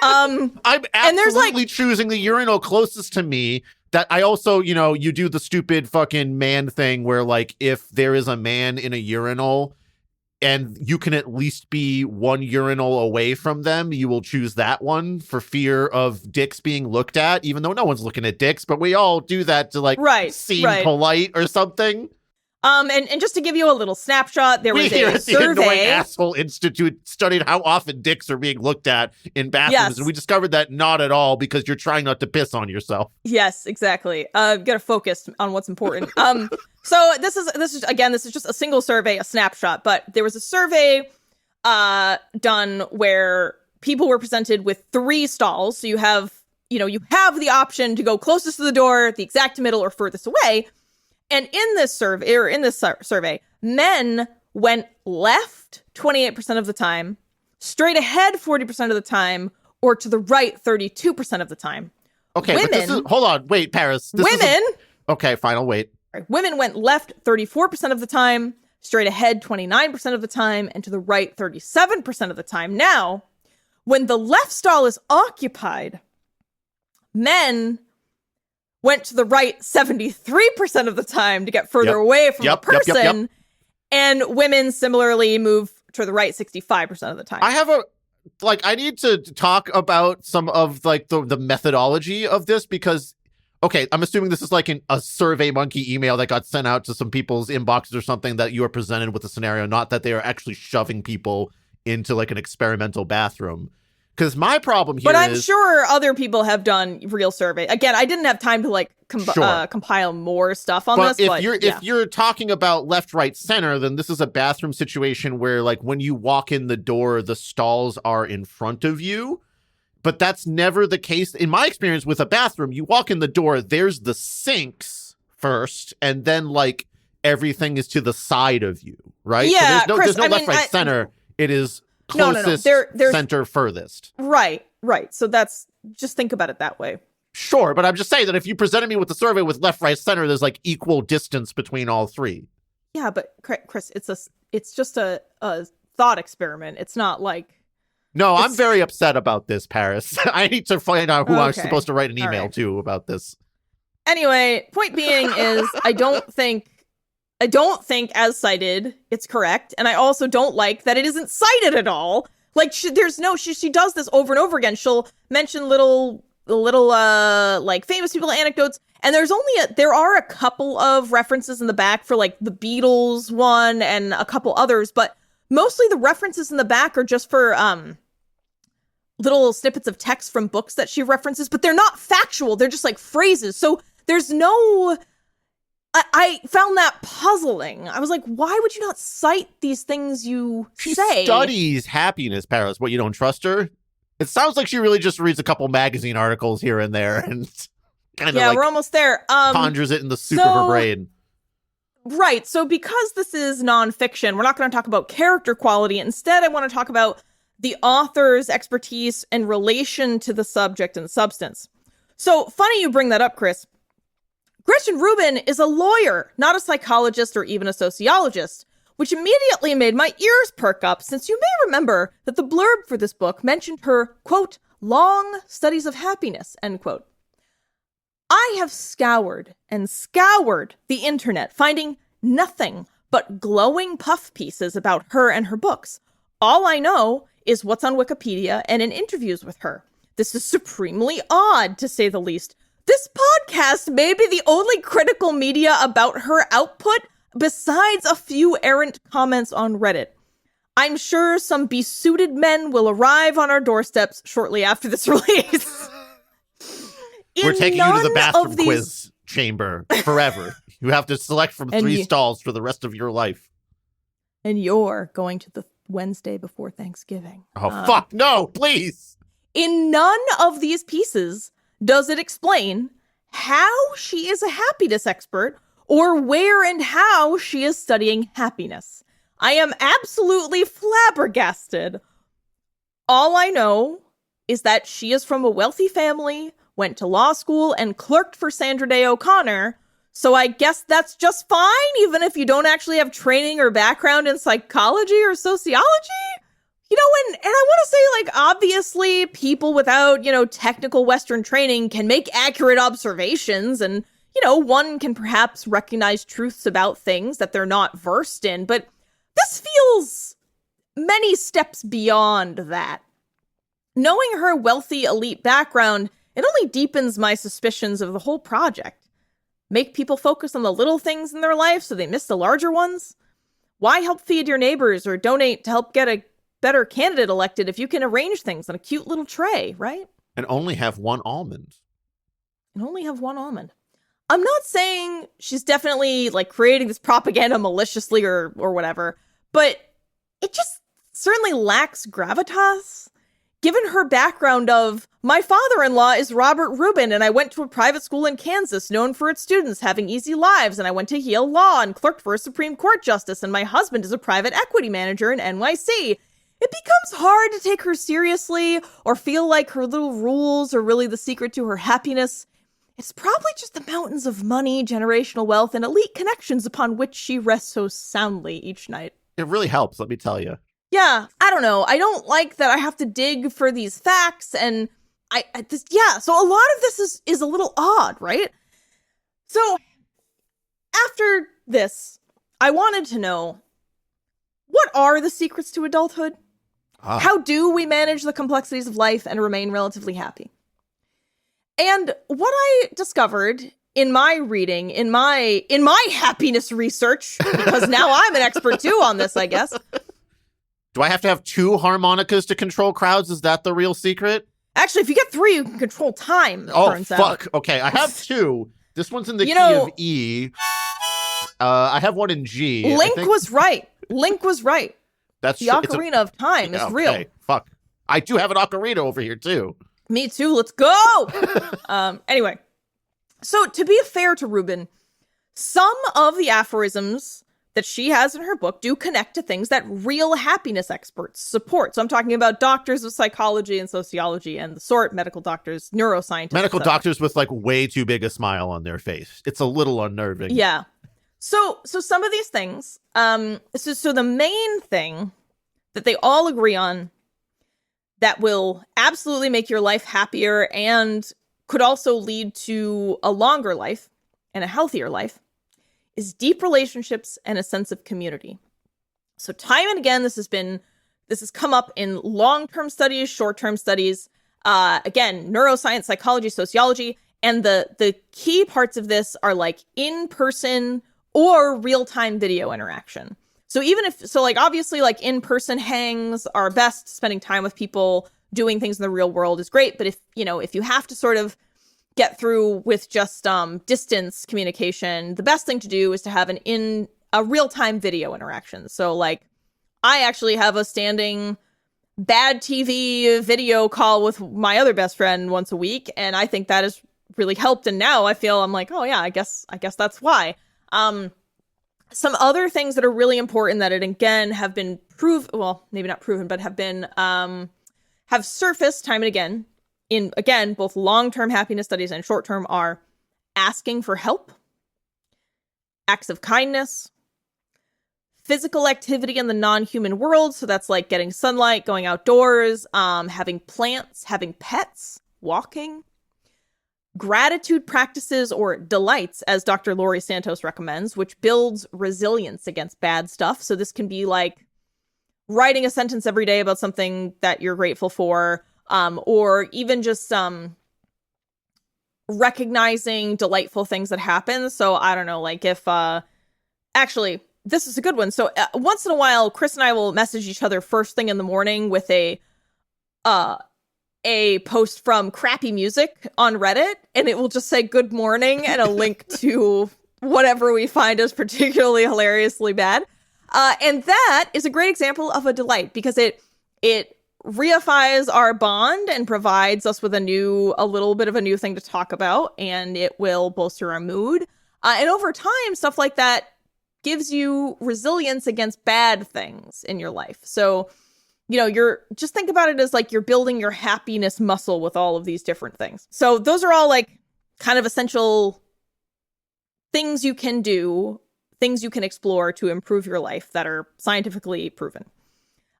I'm absolutely choosing the urinal closest to me. That I also, you do the stupid fucking man thing where like if there is a man in a urinal and you can at least be one urinal away from them, you will choose that one for fear of dicks being looked at, even though no one's looking at dicks, but we all do that to like seem polite or something. And just to give you a little snapshot, there was here a at the Annoying survey. Asshole Institute studied how often dicks are being looked at in bathrooms, Yes. and we discovered that not at all because you're trying not to piss on yourself. Yes, exactly. Gotta focus on what's important. So this is just a single survey, a snapshot, but there was a survey done where people were presented with 3 stalls. So you have the option to go closest to the door, the exact middle, or furthest away. And in this survey, men went left 28% of the time, straight ahead 40% of the time, or to the right 32% of the time. Okay, women, but this is, hold on, wait, Paris. Okay, fine, I'll wait. Women went left 34% of the time, straight ahead 29% of the time, and to the right 37% of the time. Now, when the left stall is occupied, men went to the right 73% of the time to get further away from the person, and women similarly move to the right 65% of the time. I need to talk about some of the methodology of this because, okay, I'm assuming this is like a Survey Monkey email that got sent out to some people's inboxes or something that you are presented with a scenario, not that they are actually shoving people into like an experimental bathroom. Because my problem here But I'm sure other people have done real survey. Again, I didn't have time to compile more stuff on this. If you're talking about left, right, center, then this is a bathroom situation where like when you walk in the door, the stalls are in front of you. But that's never the case. In my experience with a bathroom, you walk in the door, there's the sinks first, and then like everything is to the side of you, right? Yeah, so there's no left, right, center. It is closest, there's center, furthest. Right. So just think about it that way. Sure, but I'm just saying that if you presented me with the survey with left, right, center, there's like equal distance between all 3. Yeah, but Chris, it's just a thought experiment. It's not like... No, I'm very upset about this, Paris. I need to find out who I'm supposed to write an email to about this. Anyway, point being is I don't think as cited it's correct, and I also don't like that it isn't cited at all. Like she does this over and over again. She'll mention little like famous people anecdotes, and there are a couple of references in the back for like the Beatles one and a couple others, but mostly the references in the back are just for little snippets of text from books that she references, but they're not factual. They're just like phrases. So there's no... I found that puzzling. I was like, why would you not cite these things you say? She studies happiness, Paris. What, you don't trust her? It sounds like she really just reads a couple magazine articles here and there and kind of we're almost there. Conjures it in the soup of her brain. Right. So because this is nonfiction, we're not going to talk about character quality. Instead, I want to talk about the author's expertise in relation to the subject and substance. So funny you bring that up, Chris. Gretchen Rubin is a lawyer, not a psychologist or even a sociologist, which immediately made my ears perk up, since you may remember that the blurb for this book mentioned her, quote, long studies of happiness, end quote. I have scoured and scoured the internet, finding nothing but glowing puff pieces about her and her books. All I know is what's on Wikipedia and in interviews with her. This is supremely odd, to say the least. This podcast may be the only critical media about her output besides a few errant comments on Reddit. I'm sure some besuited men will arrive on our doorsteps shortly after this release. We're taking you to the bathroom quiz chamber forever. You have to select from 3 stalls for the rest of your life. And you're going to the Wednesday before Thanksgiving. Oh, fuck, no, please. In none of these pieces does it explain how she is a happiness expert or where and how she is studying happiness. I am absolutely flabbergasted. All I know is that she is from a wealthy family, went to law school, and clerked for Sandra Day O'Connor, so I guess that's just fine, even if you don't actually have training or background in psychology or sociology? You know, and I want to say, like, obviously people without, technical Western training can make accurate observations, and, one can perhaps recognize truths about things that they're not versed in, but this feels many steps beyond that. Knowing her wealthy elite background, it only deepens my suspicions of the whole project. Make people focus on the little things in their life so they miss the larger ones? Why help feed your neighbors or donate to help get a better candidate elected if you can arrange things on a cute little tray, right? And only have one almond. And only have one almond. I'm not saying she's definitely like creating this propaganda maliciously or whatever, but it just certainly lacks gravitas. Given her background of, my father-in-law is Robert Rubin, and I went to a private school in Kansas known for its students having easy lives, and I went to Yale Law and clerked for a Supreme Court justice, and my husband is a private equity manager in NYC. It becomes hard to take her seriously or feel like her little rules are really the secret to her happiness. It's probably just the mountains of money, generational wealth, and elite connections upon which she rests so soundly each night. It really helps, let me tell you. Yeah, I don't know. I don't like that I have to dig for these facts, and so a lot of this is a little odd, right? So after this, I wanted to know, what are the secrets to adulthood? How do we manage the complexities of life and remain relatively happy? And what I discovered in my reading, in my happiness research, because now I'm an expert too on this, I guess. Do I have to have 2 harmonicas to control crowds? Is that the real secret? Actually, if you get 3, you can control time, it turns out. Oh, fuck. Okay, I have 2. This one's in the key of E. I have one in G. Link was right. That's the ocarina of time is real. Okay, fuck. I do have an ocarina over here, too. Me too. Let's go. Anyway, so to be fair to Rubin, some of the aphorisms that she has in her book do connect to things that real happiness experts support. So I'm talking about doctors of psychology and sociology and the sort, medical doctors, neuroscientists. Medical doctors with like way too big a smile on their face. It's a little unnerving. Yeah. So some of these things, so the main thing that they all agree on that will absolutely make your life happier and could also lead to a longer life and a healthier life is deep relationships and a sense of community. So time and again, this has come up in long-term studies, short-term studies, again, neuroscience, psychology, sociology, and the key parts of this are like in-person or real-time video interaction. So obviously like in-person hangs are best, spending time with people, doing things in the real world is great, but if you have to sort of get through with just distance communication, the best thing to do is to have a real-time video interaction. So like I actually have a standing bad TV video call with my other best friend once a week, and I think that has really helped. And now I'm like, oh yeah, I guess that's why. Some other things that are really important that again have been maybe not proven, but have surfaced time and again in, again, both long-term happiness studies and short-term are asking for help, acts of kindness, physical activity in the non-human world. So that's like getting sunlight, going outdoors, having plants, having pets, walking, gratitude practices or delights, as Dr. Laurie Santos recommends, which builds resilience against bad stuff. So this can be like writing a sentence every day about something that you're grateful for, or even just recognizing delightful things that happen. So I don't know, like if, actually, this is a good one. So once in a while, Chris and I will message each other first thing in the morning with a post from Crappy Music on Reddit, and it will just say good morning and a link to whatever we find is particularly hilariously bad. And that is a great example of a delight because it reifies our bond and provides us with a little bit of a new thing to talk about, and it will bolster our mood. And over time, stuff like that gives you resilience against bad things in your life. So, you're just think about it as like you're building your happiness muscle with all of these different things. So those are all like kind of essential things you can do, things you can explore to improve your life that are scientifically proven.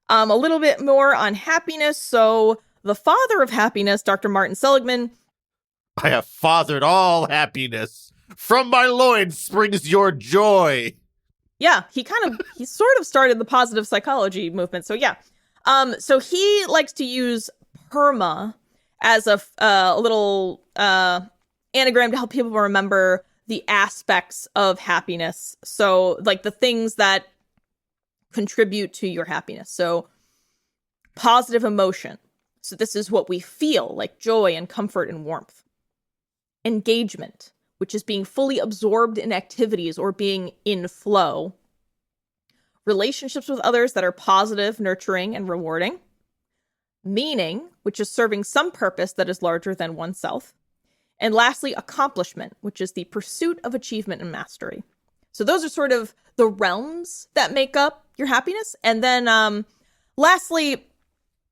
A little bit more on happiness. So the father of happiness, Dr. Martin Seligman. I have fathered all happiness. From my loins springs your joy. Yeah, he sort of started the positive psychology movement. So yeah. So he likes to use PERMA as a little anagram to help people remember the aspects of happiness. So like the things that contribute to your happiness. So positive emotion. So this is what we feel, like joy and comfort and warmth. Engagement, which is being fully absorbed in activities or being in flow. Relationships with others that are positive, nurturing, and rewarding. Meaning, which is serving some purpose that is larger than oneself. And lastly, accomplishment, which is the pursuit of achievement and mastery. So those are sort of the realms that make up your happiness. And then lastly,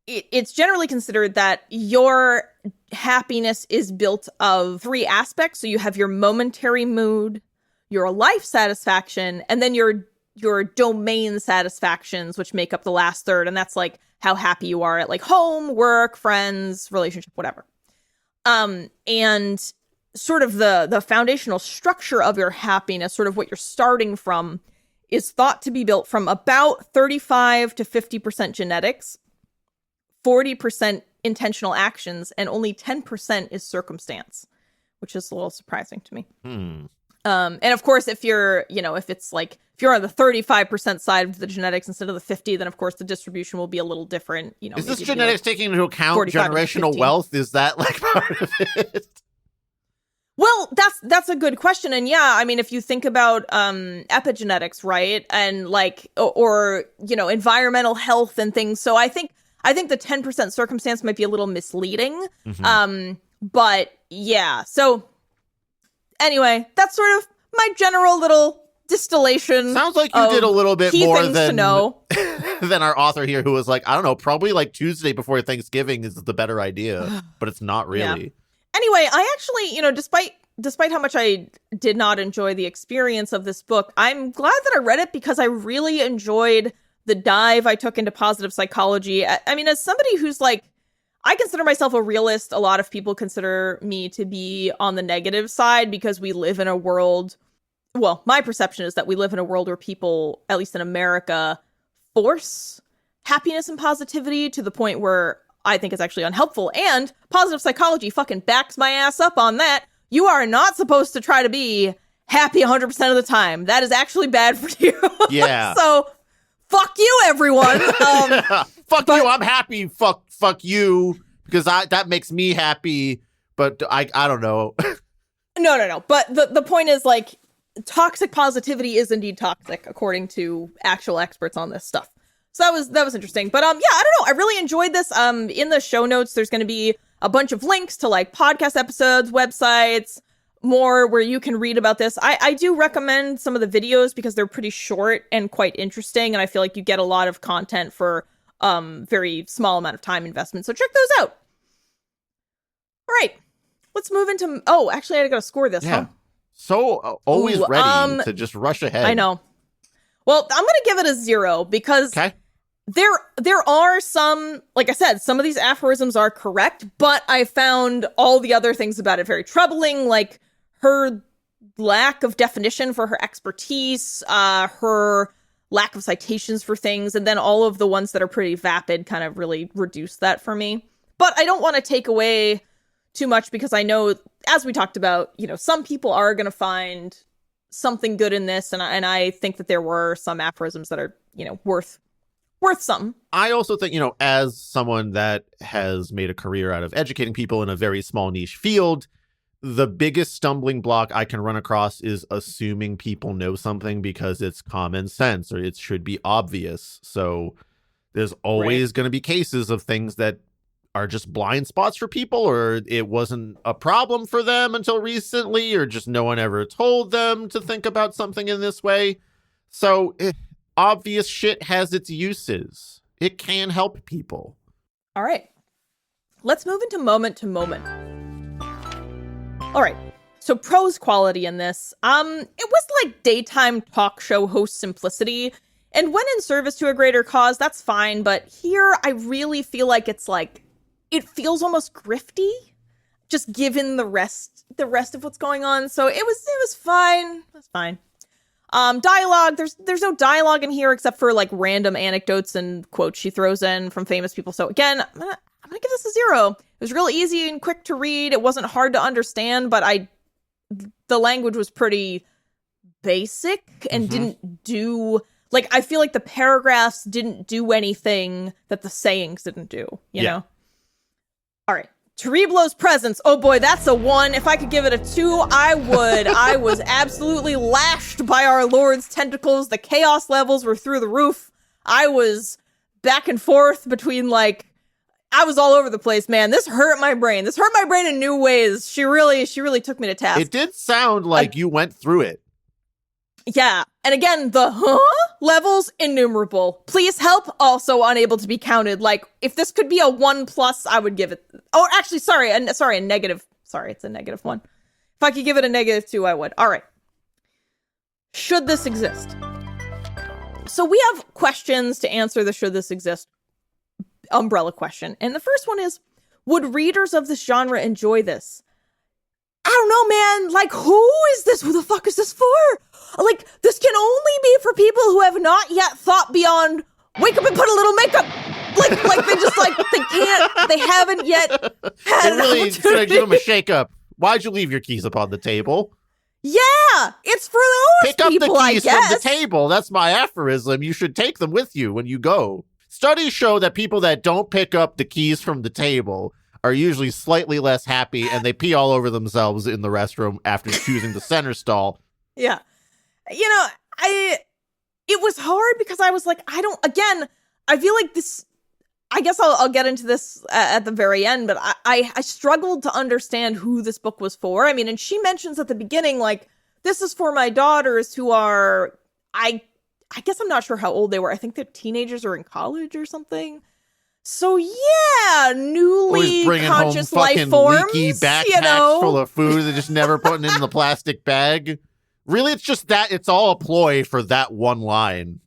it's generally considered that your happiness is built of 3 aspects. So you have your momentary mood, your life satisfaction, and then your domain satisfactions, which make up the last third. And that's like how happy you are at like home, work, friends, relationship, whatever. And sort of the foundational structure of your happiness, sort of what you're starting from, is thought to be built from about 35 to 50% genetics, 40% intentional actions, and only 10% is circumstance, which is a little surprising to me. And of course, if you're, if you're on the 35% side of the genetics instead of the 50, then of course the distribution will be a little different. Is this genetics taking into account 45 to generational 15. wealth? Is that like part of it? Well, that's a good question. And yeah, I mean, if you think about epigenetics, right? And like, or environmental health and things. So I think the 10% circumstance might be a little misleading. But yeah, so anyway, that's sort of my general little distillation. Sounds like you did a little bit more than than our author here, who was like, I don't know, probably like Tuesday before Thanksgiving is the better idea, but it's not really. Yeah. Anyway, I actually, despite how much I did not enjoy the experience of this book, I'm glad that I read it because I really enjoyed the dive I took into positive psychology. I mean, as somebody who's like, I consider myself a realist. A lot of people consider me to be on the negative side because we live in a world. Well, my perception is that we live in a world where people, at least in America, force happiness and positivity to the point where I think it's actually unhelpful. And positive psychology fucking backs my ass up on that. You are not supposed to try to be happy 100% of the time. That is actually bad for you. Yeah. So fuck you, everyone. Fuck you. I'm happy. Fuck you, because that makes me happy. But I don't know. No. But the point is, like, toxic positivity is indeed toxic, according to actual experts on this stuff. So that was interesting. But yeah, I don't know. I really enjoyed this. In the show notes, there's going to be a bunch of links to like podcast episodes, websites, more where you can read about this. I do recommend some of the videos because they're pretty short and quite interesting, and I feel like you get a lot of content for very small amount of time investment. So check those out. All right, let's move into. Oh, actually, I gotta score this. Yeah. Huh? So always ready to just rush ahead. I know. Well, I'm gonna give it a 0 because there are some, like I said, some of these aphorisms are correct, but I found all the other things about it very troubling, like her lack of definition for her expertise, her lack of citations for things, and then all of the ones that are pretty vapid kind of really reduce that for me. But I don't want to take away too much because I know, as we talked about, some people are going to find something good in this, and I think that there were some aphorisms that are, worth something. I also think, as someone that has made a career out of educating people in a very small niche field, the biggest stumbling block I can run across is assuming people know something because it's common sense or it should be obvious. So there's always going to be cases of things that are just blind spots for people, or it wasn't a problem for them until recently, or just no one ever told them to think about something in this way. So obvious shit has its uses. It can help people. All right. Let's move into moment to moment. All right. So prose quality in this. It was like daytime talk show host simplicity. And when in service to a greater cause, that's fine. But here, I really feel like it's like, it feels almost grifty, just given the rest of what's going on. So it was fine. It was fine. Dialogue, there's no dialogue in here except for like random anecdotes and quotes she throws in from famous people. So again, I'm gonna give this a 0. It was real easy and quick to read. It wasn't hard to understand, but I the language was pretty basic and didn't do, like, I feel like the paragraphs didn't do anything that the sayings didn't do, you know? All right. Terriblo's presence. Oh boy, that's a 1. If I could give it a 2, I would. I was absolutely lashed by our Lord's tentacles. The chaos levels were through the roof. I was back and forth between, like, I was all over the place, man. This hurt my brain. This hurt my brain in new ways. She really took me to task. It did sound like you went through it. Yeah. And again, the levels, innumerable. Please help, also unable to be counted. Like, if this could be a 1+, I would give it. Oh, actually, a negative. Sorry, it's a -1. If I could give it a -2, I would. All right. Should this exist? So we have questions to answer the should this exist umbrella question. And the first one is, would readers of this genre enjoy this? I don't know, man. Like, who is this? Who the fuck is this for? Like, this can only be for people who have not yet thought beyond wake up and put a little makeup. Like they just, like, they haven't yet had an opportunity. It's gonna give them a shake-up. Why'd you leave your keys upon the table? Yeah, it's for those people, Pick up the keys from the table. That's my aphorism. You should take them with you when you go. Studies show that people that don't pick up the keys from the table are usually slightly less happy, and they pee all over themselves in the restroom after choosing the center stall. Yeah. You know, it was hard because I was like, I feel like this, I guess I'll get into this at the very end, but I struggled to understand who this book was for. I mean, and she mentions at the beginning, like, this is for my daughters who are, I guess I'm not sure how old they were. I think they're teenagers or in college or something. So yeah, newly conscious life forms, leaky backpacks full of food they're just never putting in the plastic bag. Really, it's just that it's all a ploy for that one line.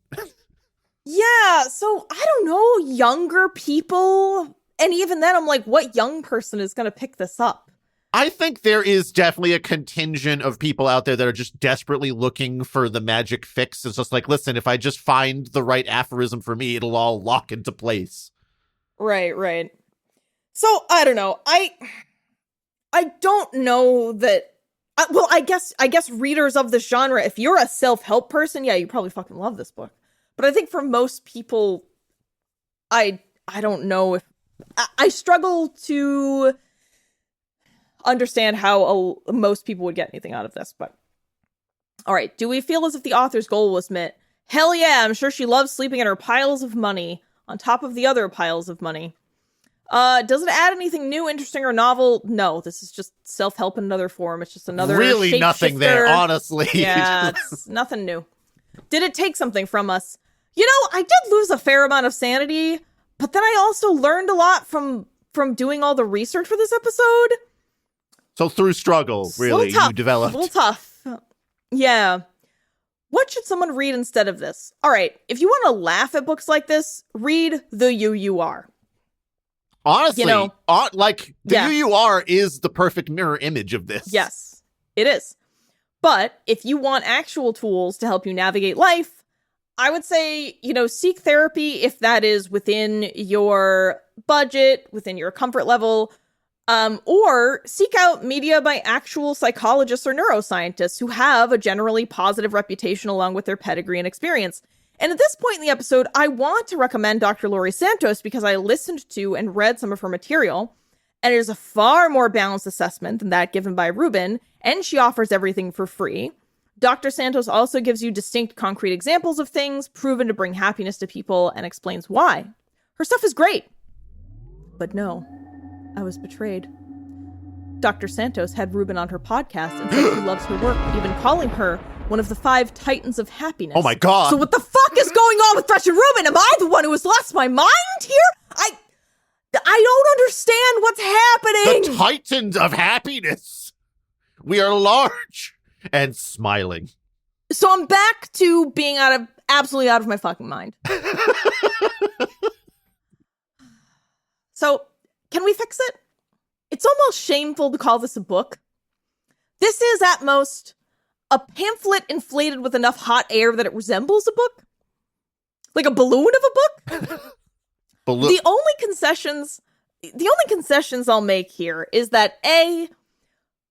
Yeah, so I don't know, younger people, and even then I'm like, what young person is going to pick this up? I think there is definitely a contingent of people out there that are just desperately looking for the magic fix. It's just like, listen, if I just find the right aphorism for me, it'll all lock into place. Right. So, I don't know. I don't know that, well, I guess readers of this genre, if you're a self-help person, yeah, you probably fucking love this book. But I think for most people, I don't know if, I struggle to understand how most people would get anything out of this, but all right. Do we feel as if the author's goal was met? Hell yeah, I'm sure she loves sleeping in her piles of money on top of the other piles of money. Does it add anything new, interesting, or novel? No, this is just self-help in another form. It's just another really nothing there, honestly. Yeah, it's nothing new. Did it take something from us? You know, I did lose a fair amount of sanity, but then I also learned a lot from doing all the research for this episode. So through struggle, really, you developed. A little tough. Yeah. What should someone read instead of this? All right, if you want to laugh at books like this, read The You Are. Honestly, the You Are is the perfect mirror image of this. Yes, it is. But if you want actual tools to help you navigate life, I would say, seek therapy if that is within your budget, within your comfort level, or seek out media by actual psychologists or neuroscientists who have a generally positive reputation along with their pedigree and experience. And at this point in the episode, I want to recommend Dr. Laurie Santos because I listened to and read some of her material, and it is a far more balanced assessment than that given by Rubin, and she offers everything for free. Dr. Santos also gives you distinct, concrete examples of things proven to bring happiness to people and explains why. Her stuff is great. But no, I was betrayed. Dr. Santos had Rubin on her podcast and said she loves her work, even calling her one of the 5 titans of happiness. Oh my God. So what the fuck is going on with Gretchen Rubin? Am I the one who has lost my mind here? I don't understand what's happening. The titans of happiness. We are large and smiling. So I'm back to being absolutely out of my fucking mind. So, can we fix it? It's almost shameful to call this a book. This is, at most, a pamphlet inflated with enough hot air that it resembles a book. Like a balloon of a book. The only concessions I'll make here is that A,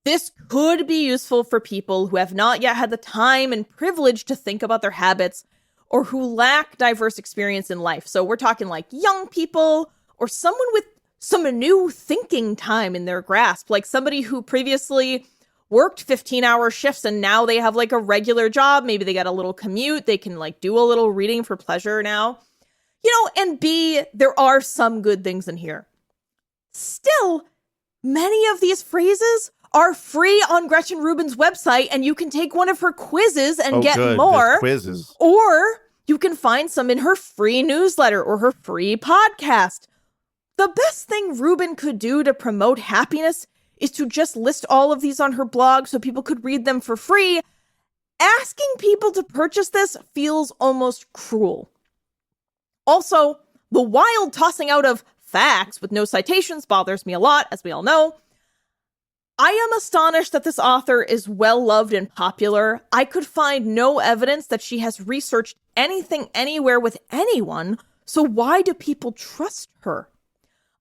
This could be useful for people who have not yet had the time and privilege to think about their habits or who lack diverse experience in life. So we're talking like young people or someone with some new thinking time in their grasp, like somebody who previously worked 15-hour shifts and now they have like a regular job. Maybe they got a little commute. They can like do a little reading for pleasure now. And B, there are some good things in here. Still, many of these phrases are free on Gretchen Rubin's website, and you can take one of her quizzes and get good. more. There's quizzes. Or you can find some in her free newsletter or her free podcast. The best thing Rubin could do to promote happiness is to just list all of these on her blog so people could read them for free. Asking people to purchase this feels almost cruel. Also, the wild tossing out of facts with no citations bothers me a lot, as we all know. I am astonished that this author is well-loved and popular. I could find no evidence that she has researched anything anywhere with anyone, so why do people trust her?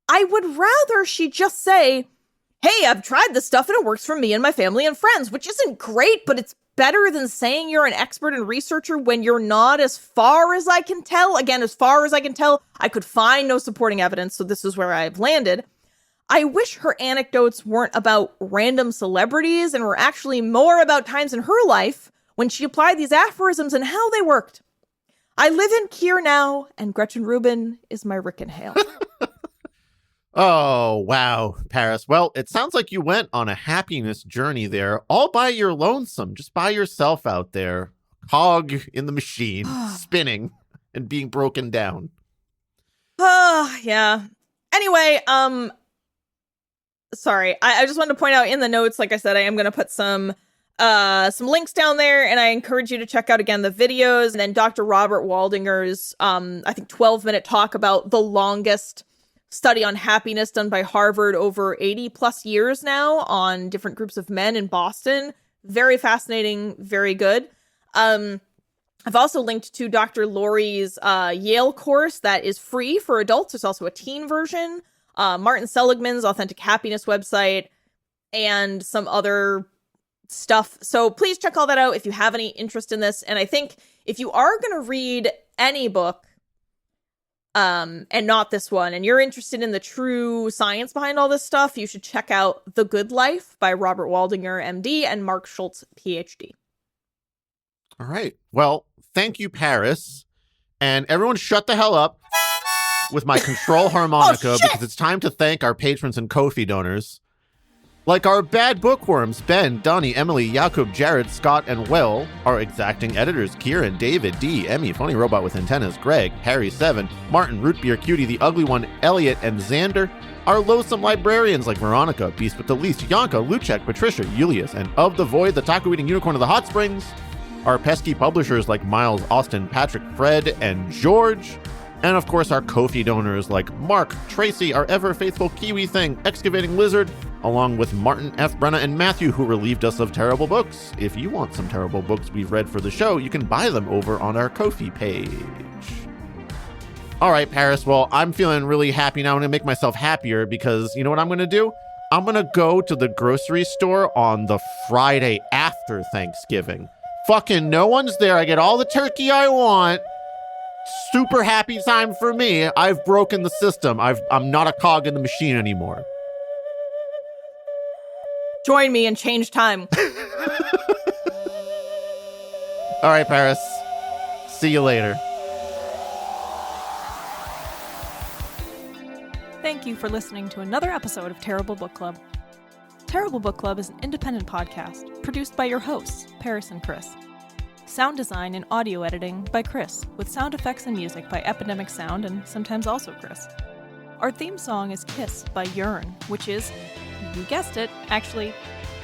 I would rather she just say, hey, I've tried this stuff and it works for me and my family and friends, which isn't great, but it's better than saying you're an expert and researcher when you're not, as far as I can tell. Again, as far as I can tell, I could find no supporting evidence, so this is where I've landed. I wish her anecdotes weren't about random celebrities and were actually more about times in her life when she applied these aphorisms and how they worked. I live in Kier now, and Gretchen Rubin is my Ricken Hale. Oh, wow, Paris. Well, it sounds like you went on a happiness journey there, all by your lonesome, just by yourself out there, cog in the machine, spinning and being broken down. Yeah. Anyway, sorry, I just wanted to point out in the notes, like I said, I am going to put some links down there, and I encourage you to check out, again, the videos, and then Dr. Robert Waldinger's, I think, 12-minute talk about the longest study on happiness done by Harvard over 80 plus years now on different groups of men in Boston. Very fascinating, very good. I've also linked to Dr. Laurie's Yale course that is free for adults. There's also a teen version. Martin Seligman's Authentic Happiness website, and some other stuff. So please check all that out if you have any interest in this. And I think if you are going to read any book, and not this one, and you're interested in the true science behind all this stuff, you should check out The Good Life by Robert Waldinger, MD, and Marc Shulz, PhD. All right. Well, thank you, Paris. And everyone shut the hell up with my control harmonica, because it's time to thank our patrons and Ko-fi donors. Like our bad bookworms, Ben, Donnie, Emily, Jakob, Jared, Scott, and Will. Our exacting editors, Kieran, David, D, Emmy, Funny Robot with Antennas, Greg, Harry, 7, Martin, Root Beer, Cutie, The Ugly One, Elliot, and Xander. Our loathsome librarians like Veronica, Beast with the Least, Yanka, Luchek, Patricia, Julius, and Of the Void, the taco-eating unicorn of the Hot Springs. Our pesky publishers like Miles, Austin, Patrick, Fred, and George. And of course, our Ko-fi donors like Mark, Tracy, our ever-faithful Kiwi Thing, Excavating Lizard, along with Martin F. Brenna and Matthew, who relieved us of terrible books. If you want some terrible books we've read for the show, you can buy them over on our Ko-fi page. All right, Paris, well, I'm feeling really happy now. I'm going to make myself happier because you know what I'm going to do? I'm going to go to the grocery store on the Friday after Thanksgiving. Fucking no one's there. I get all the turkey I want. Super happy time for me. I've broken the system. I'm not a cog in the machine anymore. Join me and change time. All right, Paris. See you later. Thank you for listening to another episode of Terrible Book Club. Terrible Book Club is an independent podcast produced by your hosts, Paris and Chris. Sound design and audio editing by Chris, with sound effects and music by Epidemic Sound and sometimes also Chris. Our theme song is Kiss by Yearn, which is, you guessed it, actually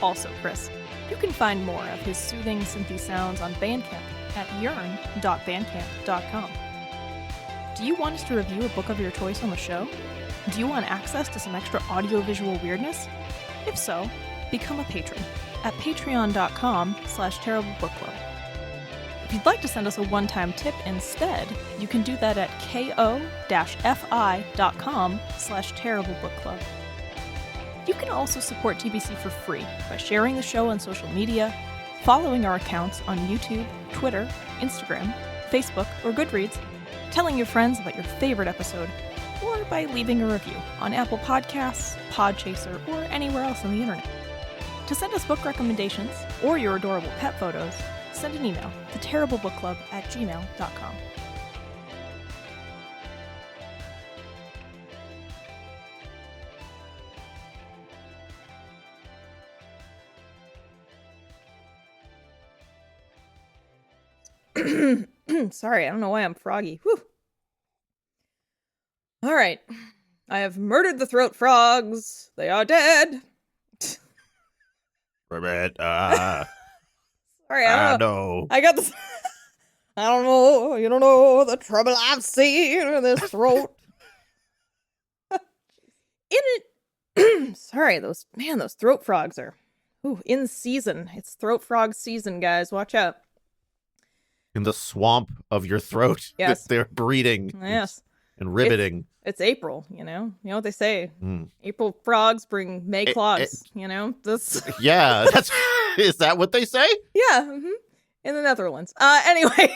also Chris. You can find more of his soothing synthy sounds on Bandcamp at yearn.bandcamp.com. Do you want us to review a book of your choice on the show? Do you want access to some extra audiovisual weirdness? If so, become a patron at patreon.com/terriblebookclub. If you'd like to send us a one-time tip instead, you can do that at ko-fi.com/terriblebookclub. You can also support TBC for free by sharing the show on social media, following our accounts on YouTube, Twitter, Instagram, Facebook, or Goodreads, telling your friends about your favorite episode, or by leaving a review on Apple Podcasts, Podchaser, or anywhere else on the internet. To send us book recommendations or your adorable pet photos, send an email to terriblebookclub@gmail.com. Sorry, I don't know why I'm froggy. Whew. All right. I have murdered the throat frogs. They are dead. Ribbit. Sorry, I I don't know. know. I got this. I don't know. You don't know the trouble I've seen in this throat. Sorry, those throat frogs are in season. It's throat frog season, guys. Watch out. In the swamp of your throat. Yes. They're breeding. Yes. And ribbiting. It's April, you know? You know what they say? Mm. April frogs bring May clogs, you know? This. Yeah, is that what they say? Yeah, in the Netherlands. Anyway.